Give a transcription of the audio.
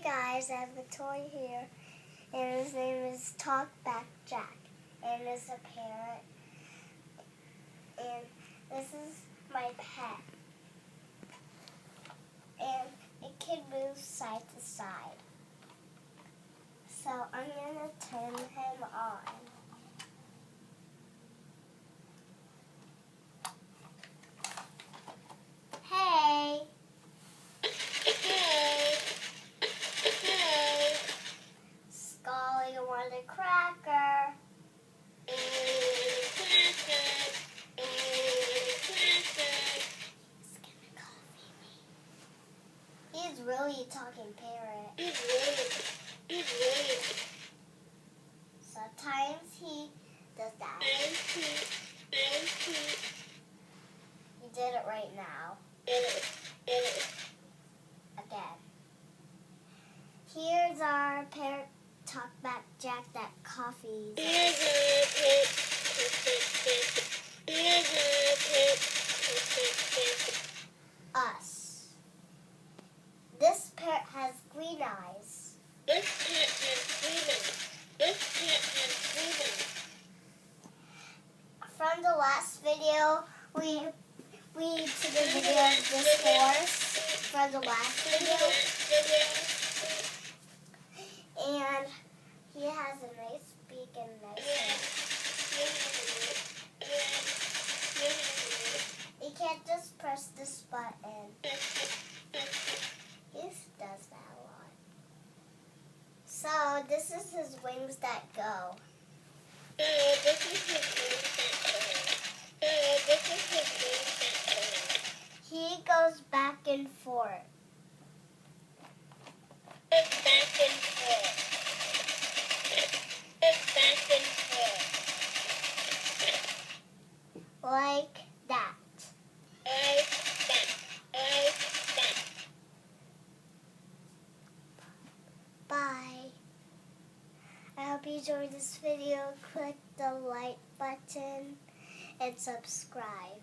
guys, I have a toy here, and his name is Talkback Jack, and it's a parrot, and this is my pet, and it can move side to side. So I'm going to turn him on. Hey! Scully, you want a cracker? He's really talking parrot. Sometimes he does that. He did it right now. Again. Here's our parrot Talkback Jack that coffees. Us. This parrot has green eyes. From the last video, we took a video of this horse from the last video. And he has a nice beak and nice head. You can't just press this button. He does that a lot. So this is his wings that go. He goes back and forth. Like that. Bye. I hope you enjoyed this video. Click the like button and subscribe.